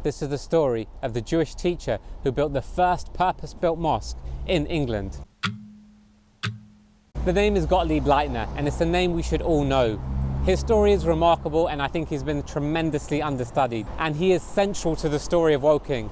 This is the story of the Jewish teacher who built the first purpose-built mosque in England. The name is Gottlieb Leitner, and it's a name we should all know. His story is remarkable, and I think he's been tremendously understudied, and he is central to the story of Woking.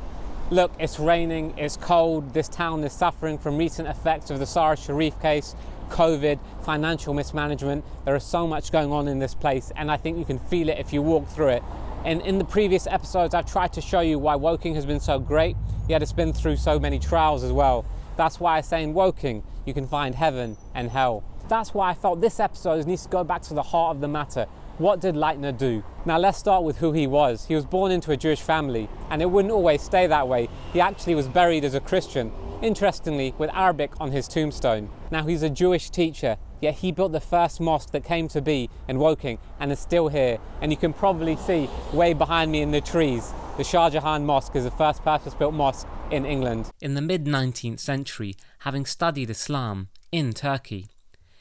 Look, it's raining, it's cold, this town is suffering from recent effects of the Sarah Sharif case, COVID, financial mismanagement. There is so much going on in this place, and I think you can feel it if you walk through it. And in the previous episodes, I've tried to show you why Woking has been so great, yet it's been through so many trials as well. That's why I say in Woking, you can find heaven and hell. That's why I felt this episode needs to go back to the heart of the matter. What did Leitner do? Now let's start with who he was. He was born into a Jewish family, and it wouldn't always stay that way. He actually was buried as a Christian, interestingly with Arabic on his tombstone. Now he's a Jewish teacher, yet he built the first mosque that came to be in Woking and is still here. And you can probably see way behind me in the trees, the Shah Jahan Mosque is the first purpose-built mosque in England. In the mid-19th century, having studied Islam in Turkey,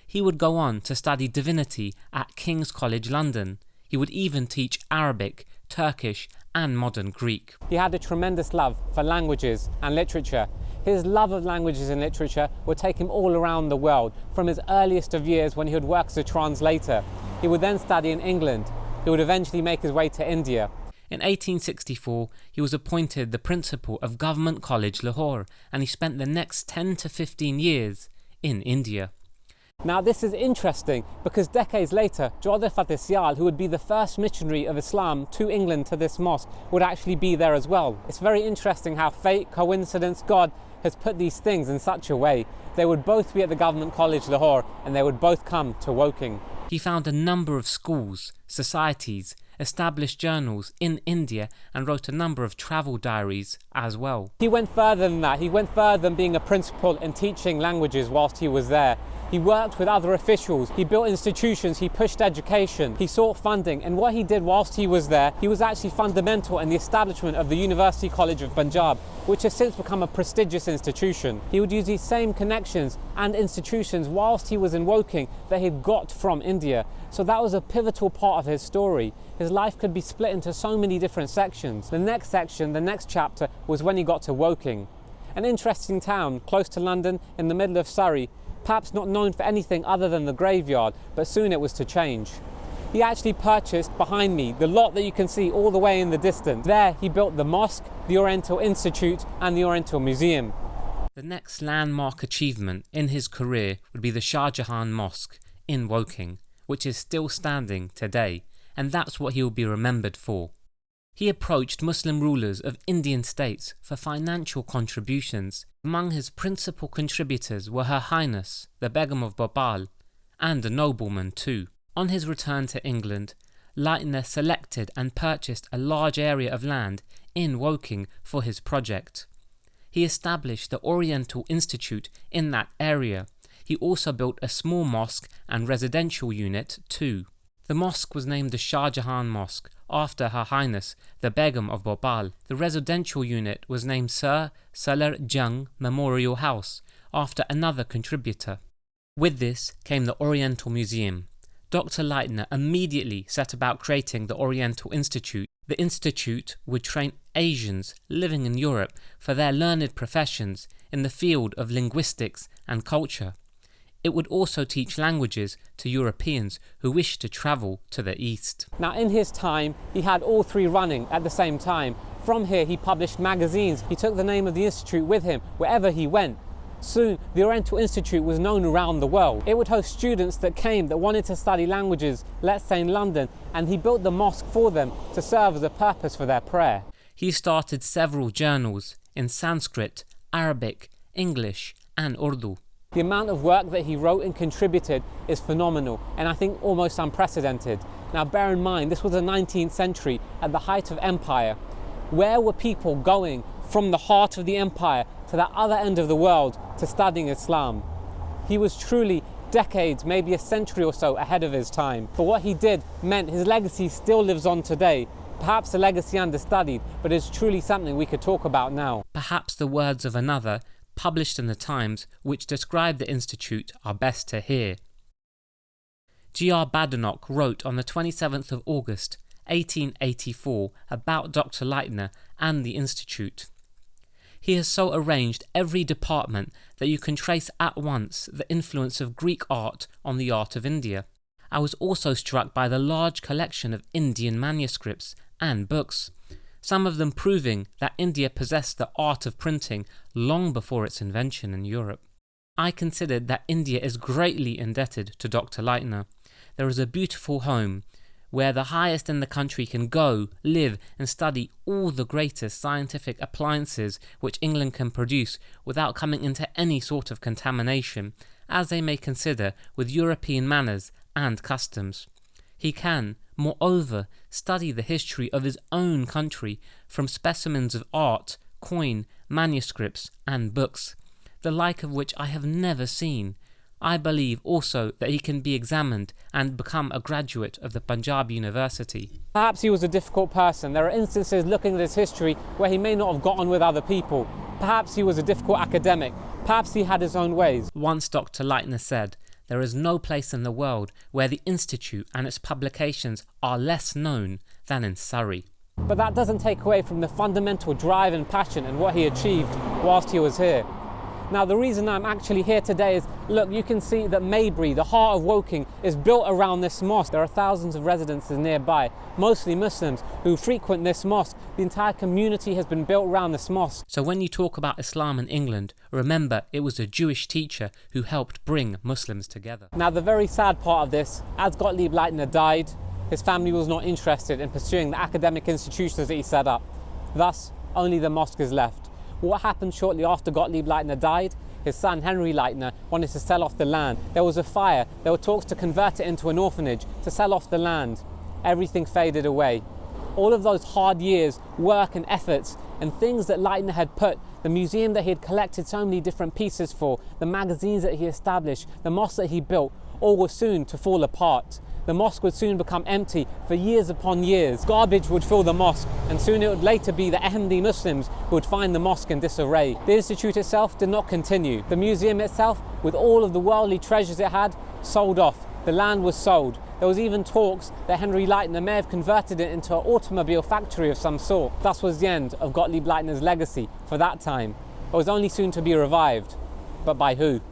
he would go on to study divinity at King's College London. He would even teach Arabic, Turkish and modern Greek. He had a tremendous love for languages and literature. His love of languages and literature would take him all around the world, from his earliest of years when he would work as a translator. He would then study in England. He would eventually make his way to India. In 1864, he was appointed the principal of Government College Lahore, and he spent the next 10 to 15 years in India. Now this is interesting because decades later, Jodh Fateh, who would be the first missionary of Islam to England to this mosque, would actually be there as well. It's very interesting how fate, coincidence, God has put these things in such a way. They would both be at the Government College Lahore and they would both come to Woking. He found a number of schools, societies, established journals in India and wrote a number of travel diaries as well. He went further than that. He went further than being a principal and teaching languages whilst he was there. He worked with other officials, he built institutions, he pushed education, he sought funding, and what he did whilst he was there, he was actually fundamental in the establishment of the University College of Punjab, which has since become a prestigious institution. He would use these same connections and institutions whilst he was in Woking that he'd got from India. So that was a pivotal part of his story. His life could be split into so many different sections. The next section, the next chapter, was when he got to Woking. An interesting town, close to London, in the middle of Surrey, perhaps not known for anything other than the graveyard, but soon it was to change. He actually purchased behind me the lot that you can see all the way in the distance. There he built the mosque, the Oriental Institute and the Oriental Museum. The next landmark achievement in his career would be the Shah Jahan Mosque in Woking, which is still standing today, and that's what he will be remembered for. He approached Muslim rulers of Indian states for financial contributions. Among his principal contributors were Her Highness, the Begum of Bhopal, and a nobleman too. On his return to England, Leitner selected and purchased a large area of land in Woking for his project. He established the Oriental Institute in that area. He also built a small mosque and residential unit too. The mosque was named the Shah Jahan Mosque after Her Highness, the Begum of Bhopal. The residential unit was named Sir Salar Jung Memorial House after another contributor. With this came the Oriental Museum. Dr. Leitner immediately set about creating the Oriental Institute. The institute would train Asians living in Europe for their learned professions in the field of linguistics and culture. It would also teach languages to Europeans who wished to travel to the East. Now in his time, he had all three running at the same time. From here he published magazines. He took the name of the institute with him wherever he went. Soon, the Oriental Institute was known around the world. It would host students that came that wanted to study languages, let's say in London, and he built the mosque for them to serve as a purpose for their prayer. He started several journals in Sanskrit, Arabic, English and Urdu. The amount of work that he wrote and contributed is phenomenal, and I think almost unprecedented. Now bear in mind, this was the 19th century at the height of empire. Where were people going from the heart of the empire to that other end of the world to studying Islam? He was truly decades, maybe a century or so ahead of his time. But what he did meant his legacy still lives on today. Perhaps a legacy understudied, but it's truly something we could talk about now. Perhaps the words of another, published in the Times, which describe the institute, are best to hear. G.R. Badenoch wrote on the 27th of August 1884 about Dr. Leitner and the Institute. He has so arranged every department that you can trace at once the influence of Greek art on the art of India. I was also struck by the large collection of Indian manuscripts and books, some of them proving that India possessed the art of printing long before its invention in Europe. I considered that India is greatly indebted to Dr. Leitner. There is a beautiful home where the highest in the country can go, live and study all the greatest scientific appliances which England can produce without coming into any sort of contamination, as they may consider with European manners and customs. He can, moreover, study the history of his own country from specimens of art, coin, manuscripts and books, the like of which I have never seen. I believe also that he can be examined and become a graduate of the Punjab University. Perhaps he was a difficult person. There are instances looking at his history where he may not have got on with other people. Perhaps he was a difficult academic. Perhaps he had his own ways. Once Dr. Leitner said, "There is no place in the world where the Institute and its publications are less known than in Surrey." But that doesn't take away from the fundamental drive and passion and what he achieved whilst he was here. Now, the reason I'm actually here today is, look, you can see that Maybury, the heart of Woking, is built around this mosque. There are thousands of residences nearby, mostly Muslims, who frequent this mosque. The entire community has been built around this mosque. So when you talk about Islam in England, remember it was a Jewish teacher who helped bring Muslims together. Now, the very sad part of this, as Gottlieb Leitner died, his family was not interested in pursuing the academic institutions that he set up. Thus, only the mosque is left. What happened shortly after Gottlieb Leitner died? His son Henry Leitner wanted to sell off the land. There was a fire. There were talks to convert it into an orphanage, to sell off the land. Everything faded away. All of those hard years, work and efforts, and things that Leitner had put, the museum that he had collected so many different pieces for, the magazines that he established, the mosque that he built, all were soon to fall apart. The mosque would soon become empty for years upon years. Garbage would fill the mosque, and soon it would later be the Ahmadi Muslims who would find the mosque in disarray. The institute itself did not continue. The museum itself, with all of the worldly treasures it had, sold off. The land was sold. There was even talks that Henry Leitner may have converted it into an automobile factory of some sort. Thus was the end of Gottlieb Leitner's legacy for that time. It was only soon to be revived. But by who?